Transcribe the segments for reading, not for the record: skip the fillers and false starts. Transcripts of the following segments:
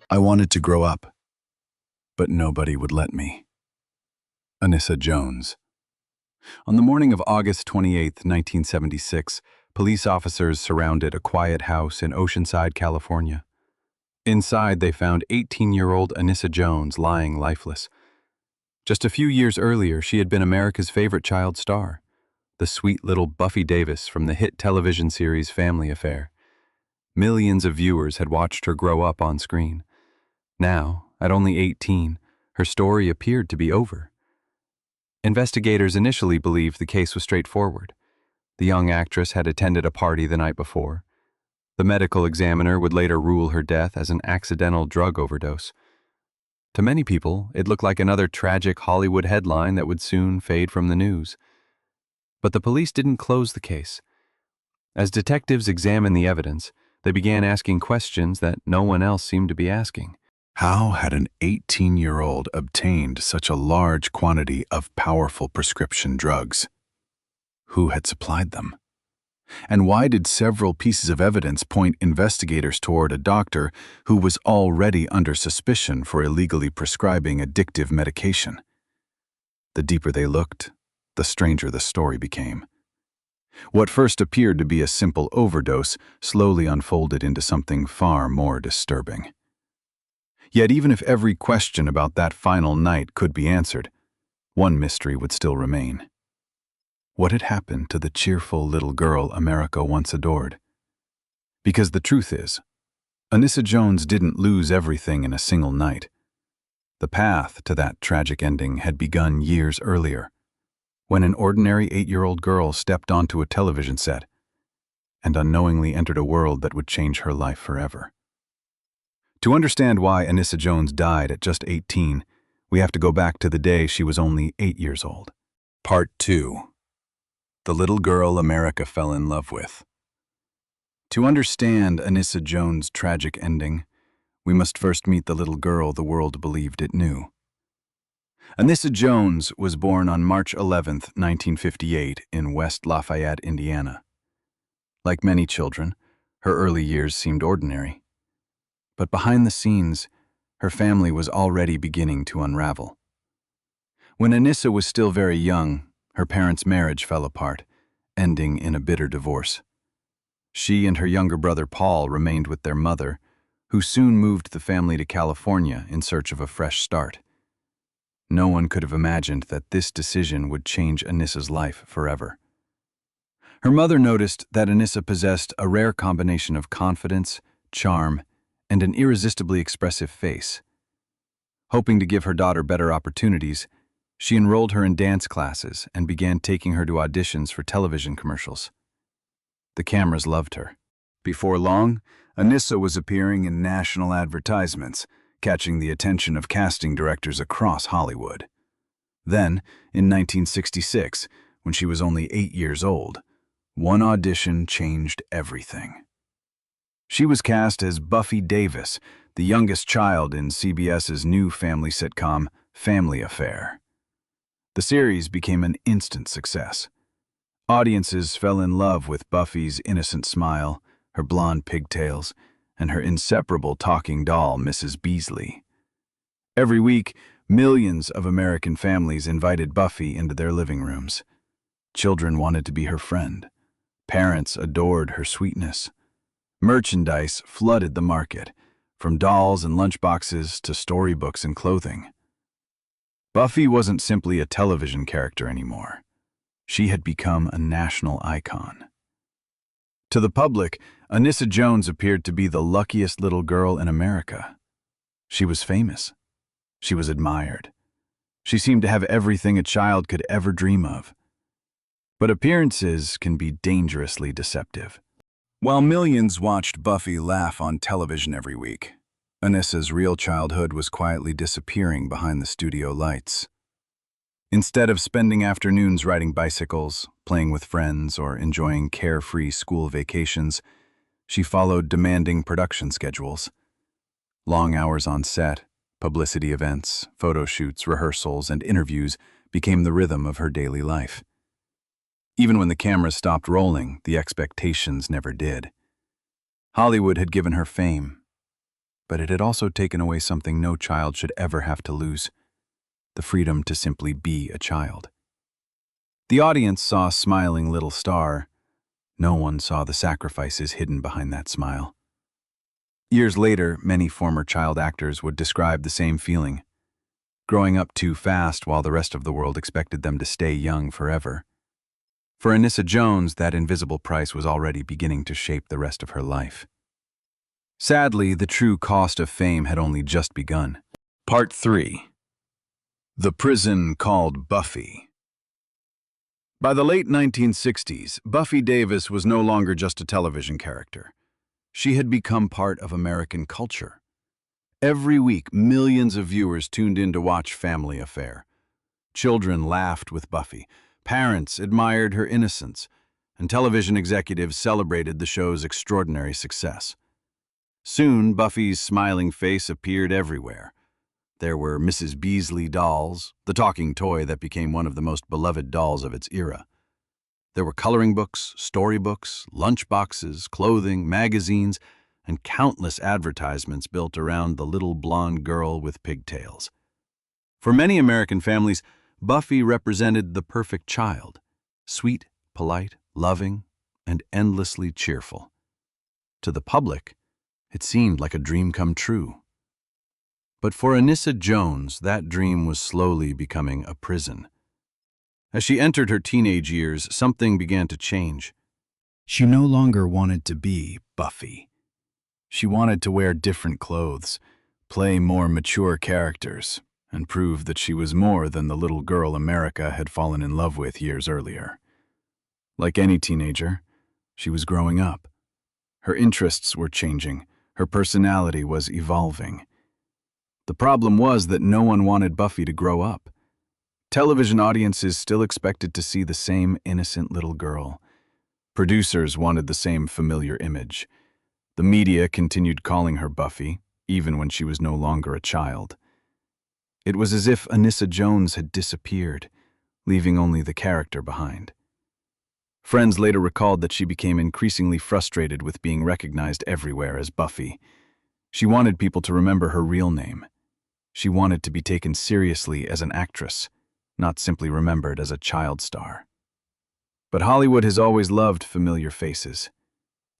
I wanted to grow up, but nobody would let me. Anissa Jones. On the morning of August 28, 1976, police officers surrounded a quiet house in Oceanside, California. Inside, they found 18-year-old Anissa Jones lying lifeless. Just a few years earlier, she had been America's favorite child star, the sweet little Buffy Davis from the hit television series Family Affair. Millions of viewers had watched her grow up on screen. Now, at only 18, her story appeared to be over. Investigators initially believed the case was straightforward. The young actress had attended a party the night before. The medical examiner would later rule her death as an accidental drug overdose. To many people, it looked like another tragic Hollywood headline that would soon fade from the news. But the police didn't close the case. As detectives examined the evidence, they began asking questions that no one else seemed to be asking. How had an 18-year-old obtained such a large quantity of powerful prescription drugs? Who had supplied them? And why did several pieces of evidence point investigators toward a doctor who was already under suspicion for illegally prescribing addictive medication? The deeper they looked, the stranger the story became. What first appeared to be a simple overdose slowly unfolded into something far more disturbing. Yet even if every question about that final night could be answered, one mystery would still remain. What had happened to the cheerful little girl America once adored? Because the truth is, Anissa Jones didn't lose everything in a single night. The path to that tragic ending had begun years earlier, when an ordinary 8-year-old girl stepped onto a television set and unknowingly entered a world that would change her life forever. To understand why Anissa Jones died at just 18, we have to go back to the day she was only 8 years old. Part 2. The little girl America fell in love with. To understand Anissa Jones' tragic ending, we must first meet the little girl the world believed it knew. Anissa Jones was born on March 11, 1958, in West Lafayette, Indiana. Like many children, her early years seemed ordinary. But behind the scenes, her family was already beginning to unravel. When Anissa was still very young, her parents' marriage fell apart, ending in a bitter divorce. She and her younger brother Paul remained with their mother, who soon moved the family to California in search of a fresh start. No one could have imagined that this decision would change Anissa's life forever. Her mother noticed that Anissa possessed a rare combination of confidence, charm, and an irresistibly expressive face. Hoping to give her daughter better opportunities, she enrolled her in dance classes and began taking her to auditions for television commercials. The cameras loved her. Before long, Anissa was appearing in national advertisements, catching the attention of casting directors across Hollywood. Then, in 1966, when she was only 8 years old, one audition changed everything. She was cast as Buffy Davis, the youngest child in CBS's new family sitcom, Family Affair. The series became an instant success. Audiences fell in love with Buffy's innocent smile, her blonde pigtails, and her inseparable talking doll, Mrs. Beasley. Every week, millions of American families invited Buffy into their living rooms. Children wanted to be her friend. Parents adored her sweetness. Merchandise flooded the market, from dolls and lunchboxes to storybooks and clothing. Buffy wasn't simply a television character anymore. She had become a national icon. To the public, Anissa Jones appeared to be the luckiest little girl in America. She was famous. She was admired. She seemed to have everything a child could ever dream of. But appearances can be dangerously deceptive. While millions watched Buffy laugh on television every week, Anissa's real childhood was quietly disappearing behind the studio lights. Instead of spending afternoons riding bicycles, playing with friends, or enjoying carefree school vacations, she followed demanding production schedules. Long hours on set, publicity events, photo shoots, rehearsals, and interviews became the rhythm of her daily life. Even when the cameras stopped rolling, the expectations never did. Hollywood had given her fame, But it had also taken away something no child should ever have to lose: the freedom to simply be a child. The audience saw a smiling little star. No one saw the sacrifices hidden behind that smile. Years later, many former child actors would describe the same feeling: growing up too fast while the rest of the world expected them to stay young forever. For Anissa Jones, that invisible price was already beginning to shape the rest of her life. Sadly, the true cost of fame had only just begun. Part 3. The Prison Called Buffy. By the late 1960s, Buffy Davis was no longer just a television character. She had become part of American culture. Every week, millions of viewers tuned in to watch Family Affair. Children laughed with Buffy, parents admired her innocence, and television executives celebrated the show's extraordinary success. Soon, Buffy's smiling face appeared everywhere. There were Mrs. Beasley dolls, the talking toy that became one of the most beloved dolls of its era. There were coloring books, storybooks, lunchboxes, clothing, magazines, and countless advertisements built around the little blonde girl with pigtails. For many American families, Buffy represented the perfect child: sweet, polite, loving, and endlessly cheerful. To the public, it seemed like a dream come true. But for Anissa Jones, that dream was slowly becoming a prison. As she entered her teenage years, something began to change. She no longer wanted to be Buffy. She wanted to wear different clothes, play more mature characters, and prove that she was more than the little girl America had fallen in love with years earlier. Like any teenager, she was growing up. Her interests were changing. Her personality was evolving. The problem was that no one wanted Buffy to grow up. Television audiences still expected to see the same innocent little girl. Producers wanted the same familiar image. The media continued calling her Buffy, even when she was no longer a child. It was as if Anissa Jones had disappeared, leaving only the character behind. Friends later recalled that she became increasingly frustrated with being recognized everywhere as Buffy. She wanted people to remember her real name. She wanted to be taken seriously as an actress, not simply remembered as a child star. But Hollywood has always loved familiar faces.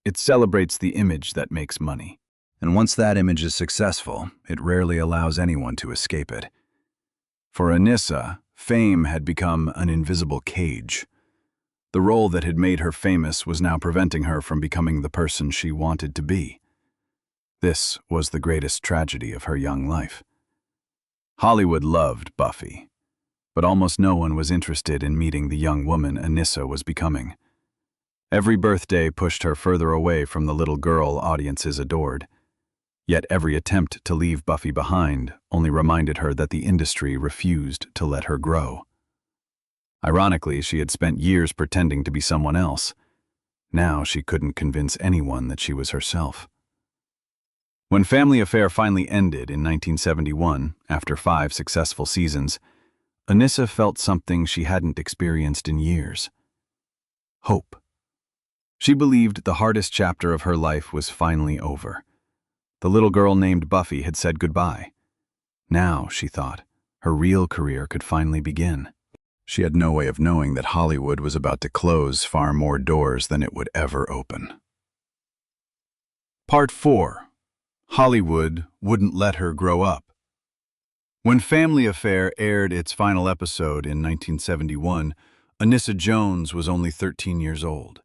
It celebrates the image that makes money. And once that image is successful, it rarely allows anyone to escape it. For Anissa, fame had become an invisible cage. The role that had made her famous was now preventing her from becoming the person she wanted to be. This was the greatest tragedy of her young life. Hollywood loved Buffy, but almost no one was interested in meeting the young woman Anissa was becoming. Every birthday pushed her further away from the little girl audiences adored. Yet every attempt to leave Buffy behind only reminded her that the industry refused to let her grow. Ironically, she had spent years pretending to be someone else. Now she couldn't convince anyone that she was herself. When Family Affair finally ended in 1971, after 5 successful seasons, Anissa felt something she hadn't experienced in years: hope. She believed the hardest chapter of her life was finally over. The little girl named Buffy had said goodbye. Now, she thought, her real career could finally begin. She had no way of knowing that Hollywood was about to close far more doors than it would ever open. Part 4. Hollywood wouldn't let her grow up. When Family Affair aired its final episode in 1971, Anissa Jones was only 13 years old.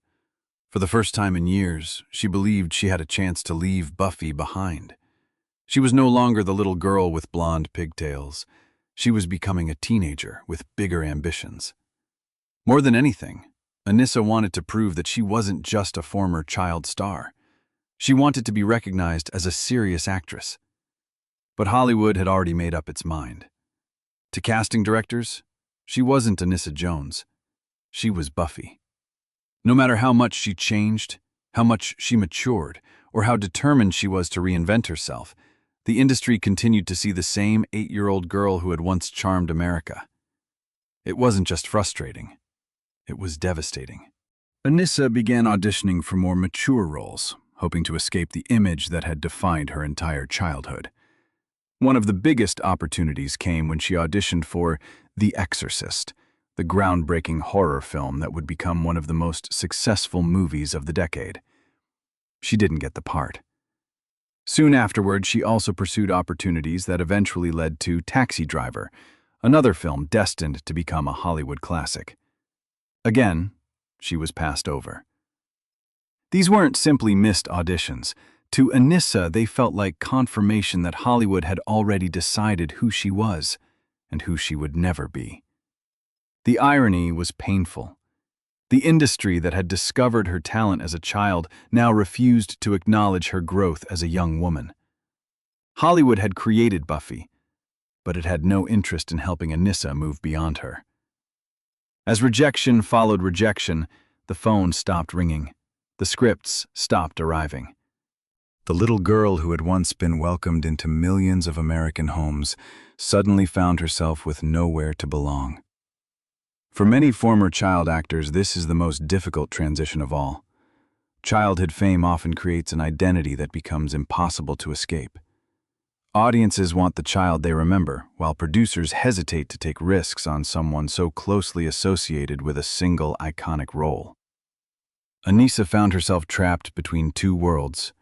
For the first time in years, she believed she had a chance to leave Buffy behind. She was no longer the little girl with blonde pigtails. She was becoming a teenager with bigger ambitions. More than anything, Anissa wanted to prove that she wasn't just a former child star. She wanted to be recognized as a serious actress. But Hollywood had already made up its mind. To casting directors, she wasn't Anissa Jones. She was Buffy. No matter how much she changed, how much she matured, or how determined she was to reinvent herself, the industry continued to see the same 8-year-old girl who had once charmed America. It wasn't just frustrating. It was devastating. Anissa began auditioning for more mature roles, hoping to escape the image that had defined her entire childhood. One of the biggest opportunities came when she auditioned for The Exorcist, the groundbreaking horror film that would become one of the most successful movies of the decade. She didn't get the part. Soon afterward, she also pursued opportunities that eventually led to Taxi Driver, another film destined to become a Hollywood classic. Again, she was passed over. These weren't simply missed auditions. To Anissa, they felt like confirmation that Hollywood had already decided who she was and who she would never be. The irony was painful. The industry that had discovered her talent as a child now refused to acknowledge her growth as a young woman. Hollywood had created Buffy, but it had no interest in helping Anissa move beyond her. As rejection followed rejection, the phone stopped ringing. The scripts stopped arriving. The little girl who had once been welcomed into millions of American homes suddenly found herself with nowhere to belong. For many former child actors, this is the most difficult transition of all. Childhood fame often creates an identity that becomes impossible to escape. Audiences want the child they remember, while producers hesitate to take risks on someone so closely associated with a single iconic role. Anissa found herself trapped between two worlds.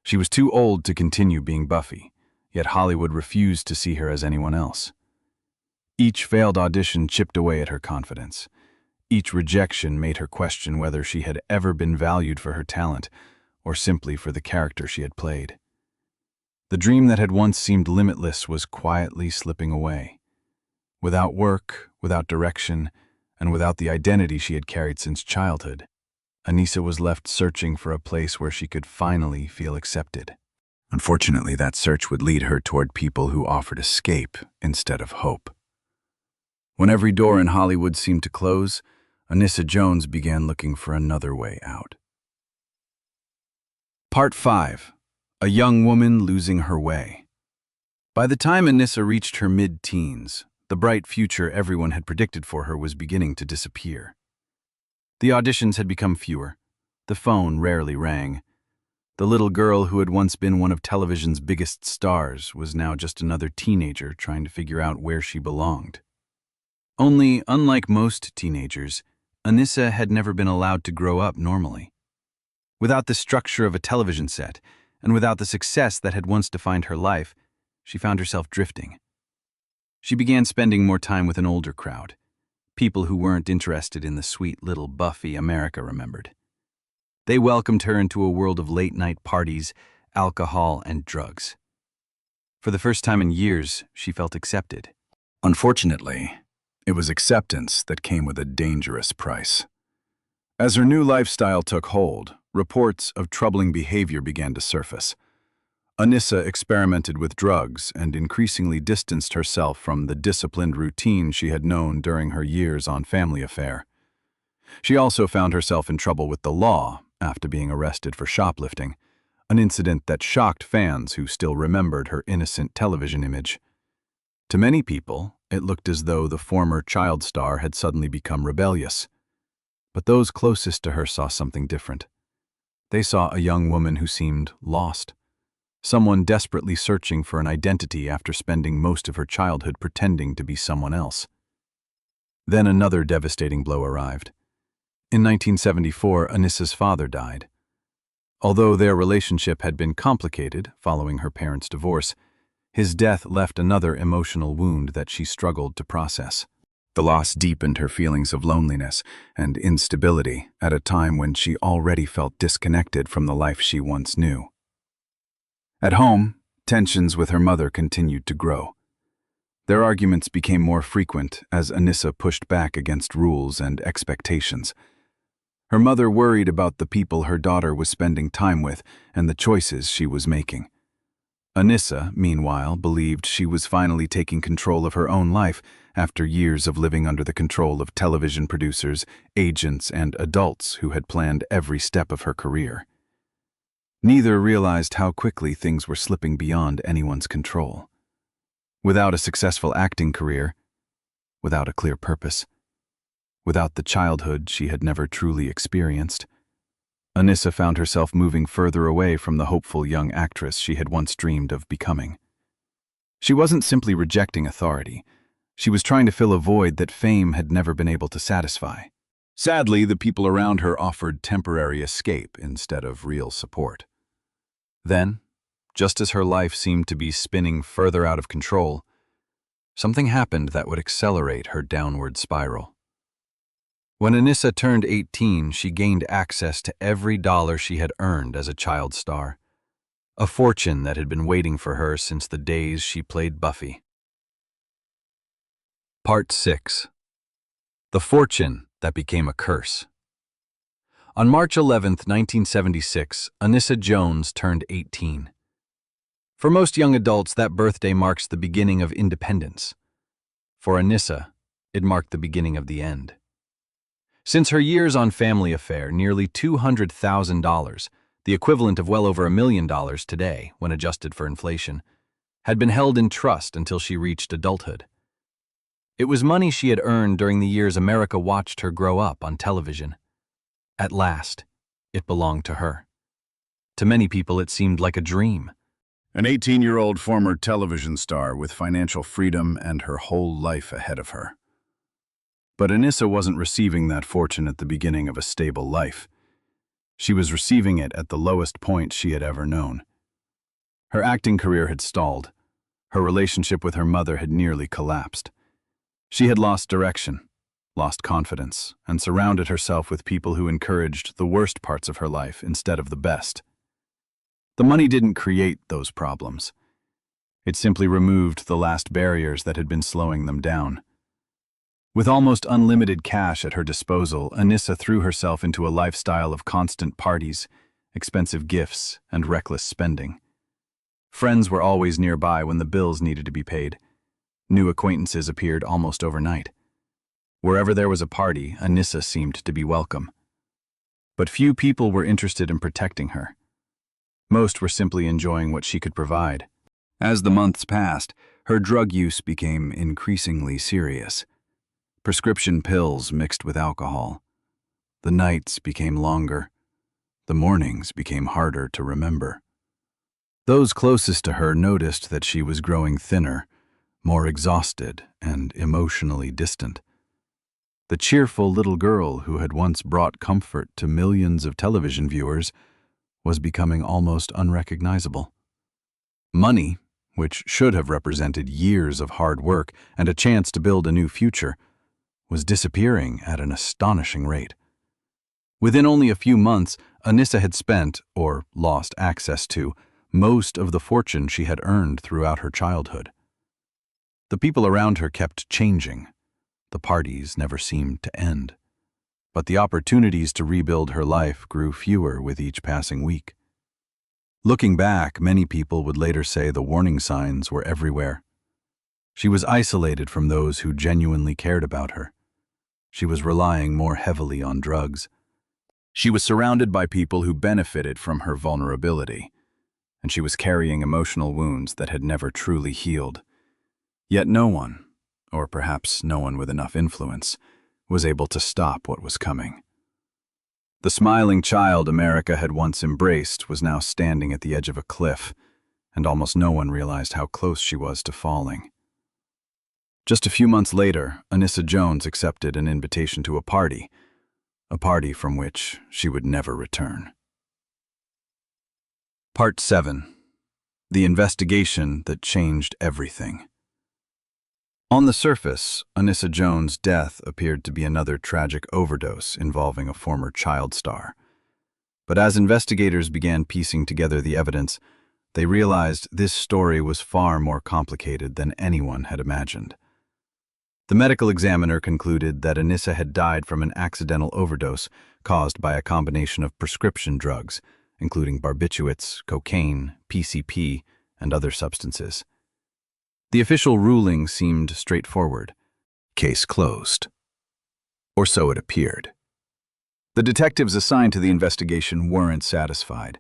She was too old to continue being Buffy, yet Hollywood refused to see her as anyone else. Each failed audition chipped away at her confidence. Each rejection made her question whether she had ever been valued for her talent or simply for the character she had played. The dream that had once seemed limitless was quietly slipping away. Without work, without direction, and without the identity she had carried since childhood, Anissa was left searching for a place where she could finally feel accepted. Unfortunately, that search would lead her toward people who offered escape instead of hope. When every door in Hollywood seemed to close, Anissa Jones began looking for another way out. Part 5. A young woman losing her way. By the time Anissa reached her mid-teens, the bright future everyone had predicted for her was beginning to disappear. The auditions had become fewer. The phone rarely rang. The little girl who had once been one of television's biggest stars was now just another teenager trying to figure out where she belonged. Only, unlike most teenagers, Anissa had never been allowed to grow up normally. Without the structure of a television set, and without the success that had once defined her life, she found herself drifting. She began spending more time with an older crowd, people who weren't interested in the sweet little Buffy America remembered. They welcomed her into a world of late-night parties, alcohol, and drugs. For the first time in years, she felt accepted. Unfortunately, it was acceptance that came with a dangerous price. As her new lifestyle took hold, reports of troubling behavior began to surface. Anissa experimented with drugs and increasingly distanced herself from the disciplined routine she had known during her years on Family Affair. She also found herself in trouble with the law after being arrested for shoplifting, an incident that shocked fans who still remembered her innocent television image. To many people, it looked as though the former child star had suddenly become rebellious. But those closest to her saw something different. They saw a young woman who seemed lost. Someone desperately searching for an identity after spending most of her childhood pretending to be someone else. Then another devastating blow arrived. In 1974, Anissa's father died. Although their relationship had been complicated following her parents' divorce, his death left another emotional wound that she struggled to process. The loss deepened her feelings of loneliness and instability at a time when she already felt disconnected from the life she once knew. At home, tensions with her mother continued to grow. Their arguments became more frequent as Anissa pushed back against rules and expectations. Her mother worried about the people her daughter was spending time with and the choices she was making. Anissa, meanwhile, believed she was finally taking control of her own life after years of living under the control of television producers, agents, and adults who had planned every step of her career. Neither realized how quickly things were slipping beyond anyone's control. Without a successful acting career, without a clear purpose, without the childhood she had never truly experienced, Anissa found herself moving further away from the hopeful young actress she had once dreamed of becoming. She wasn't simply rejecting authority. She was trying to fill a void that fame had never been able to satisfy. Sadly, the people around her offered temporary escape instead of real support. Then, just as her life seemed to be spinning further out of control, something happened that would accelerate her downward spiral. When Anissa turned 18, she gained access to every dollar she had earned as a child star, a fortune that had been waiting for her since the days she played Buffy. Part 6. The Fortune That Became a Curse. On March 11, 1976, Anissa Jones turned 18. For most young adults, that birthday marks the beginning of independence. For Anissa, it marked the beginning of the end. Since her years on Family Affair, nearly $200,000, the equivalent of well over $1 million today when adjusted for inflation, had been held in trust until she reached adulthood. It was money she had earned during the years America watched her grow up on television. At last, it belonged to her. To many people, it seemed like a dream. An 18-year-old former television star with financial freedom and her whole life ahead of her. But Anissa wasn't receiving that fortune at the beginning of a stable life. She was receiving it at the lowest point she had ever known. Her acting career had stalled. Her relationship with her mother had nearly collapsed. She had lost direction, lost confidence, and surrounded herself with people who encouraged the worst parts of her life instead of the best. The money didn't create those problems. It simply removed the last barriers that had been slowing them down. With almost unlimited cash at her disposal, Anissa threw herself into a lifestyle of constant parties, expensive gifts, and reckless spending. Friends were always nearby when the bills needed to be paid. New acquaintances appeared almost overnight. Wherever there was a party, Anissa seemed to be welcome. But few people were interested in protecting her. Most were simply enjoying what she could provide. As the months passed, her drug use became increasingly serious. Prescription pills mixed with alcohol. The nights became longer. The mornings became harder to remember. Those closest to her noticed that she was growing thinner, more exhausted, and emotionally distant. The cheerful little girl who had once brought comfort to millions of television viewers was becoming almost unrecognizable. Money, which should have represented years of hard work and a chance to build a new future, was disappearing at an astonishing rate. Within only a few months, Anissa had spent, or lost access to, most of the fortune she had earned throughout her childhood. The people around her kept changing. The parties never seemed to end. But the opportunities to rebuild her life grew fewer with each passing week. Looking back, many people would later say the warning signs were everywhere. She was isolated from those who genuinely cared about her. She was relying more heavily on drugs. She was surrounded by people who benefited from her vulnerability, and she was carrying emotional wounds that had never truly healed. Yet no one, or perhaps no one with enough influence, was able to stop what was coming. The smiling child America had once embraced was now standing at the edge of a cliff, and almost no one realized how close she was to falling. Just a few months later, Anissa Jones accepted an invitation to a party from which she would never return. Part 7. The Investigation That Changed Everything. On the surface, Anissa Jones' death appeared to be another tragic overdose involving a former child star. But as investigators began piecing together the evidence, they realized this story was far more complicated than anyone had imagined. The medical examiner concluded that Anissa had died from an accidental overdose caused by a combination of prescription drugs, including barbiturates, cocaine, PCP, and other substances. The official ruling seemed straightforward. Case closed. Or so it appeared. The detectives assigned to the investigation weren't satisfied.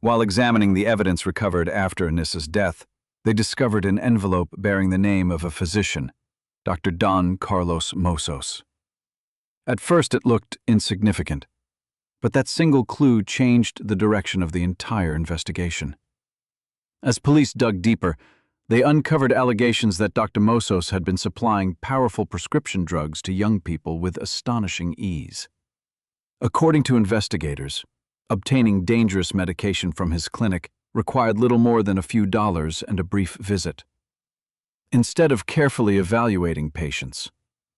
While examining the evidence recovered after Anissa's death, they discovered an envelope bearing the name of a physician, Dr. Don Carlos Mossos. At first it looked insignificant, But that single clue changed the direction of the entire investigation. As police dug deeper, they uncovered allegations that Dr. Mossos had been supplying powerful prescription drugs to young people with astonishing ease. According to investigators, obtaining dangerous medication from his clinic required little more than a few dollars and a brief visit. Instead of carefully evaluating patients,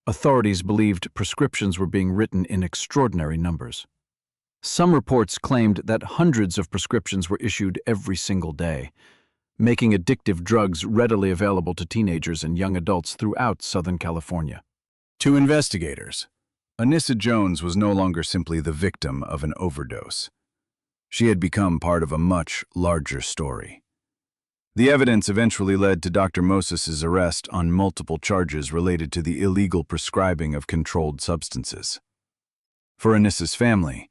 authorities believed prescriptions were being written in extraordinary numbers. Some reports claimed that hundreds of prescriptions were issued every single day, making addictive drugs readily available to teenagers and young adults throughout Southern California. To investigators, Anissa Jones was no longer simply the victim of an overdose. She had become part of a much larger story. The evidence eventually led to Dr. Mossos' arrest on multiple charges related to the illegal prescribing of controlled substances. For Anissa's family,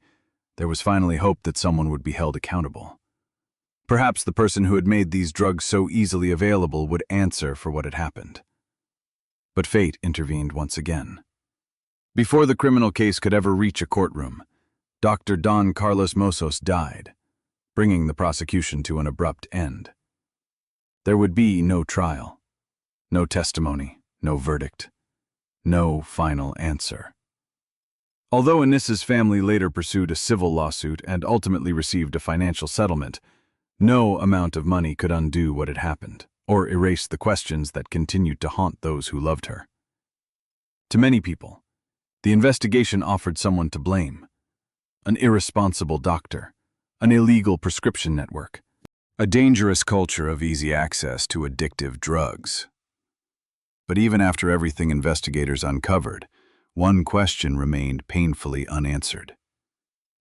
there was finally hope that someone would be held accountable. Perhaps the person who had made these drugs so easily available would answer for what had happened. But fate intervened once again. Before the criminal case could ever reach a courtroom, Dr. Don Carlos Mossos died, bringing the prosecution to an abrupt end. There would be no trial, no testimony, no verdict, no final answer. Although Anissa's family later pursued a civil lawsuit and ultimately received a financial settlement, no amount of money could undo what had happened, or erase the questions that continued to haunt those who loved her. To many people, the investigation offered someone to blame: an irresponsible doctor, an illegal prescription network, a dangerous culture of easy access to addictive drugs. But even after everything investigators uncovered, one question remained painfully unanswered.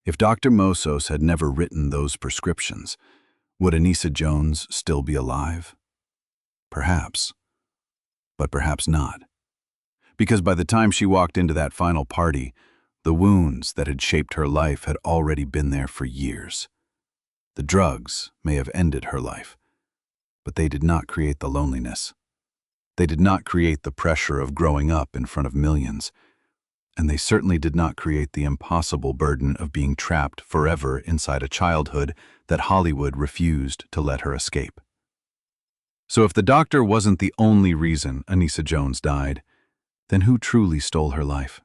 If Dr. Mossos had never written those prescriptions, would Anissa Jones still be alive? Perhaps. But perhaps not. Because by the time she walked into that final party, the wounds that had shaped her life had already been there for years. The drugs may have ended her life, but they did not create the loneliness. They did not create the pressure of growing up in front of millions, and they certainly did not create the impossible burden of being trapped forever inside a childhood that Hollywood refused to let her escape. So if the doctor wasn't the only reason Anissa Jones died, then who truly stole her life?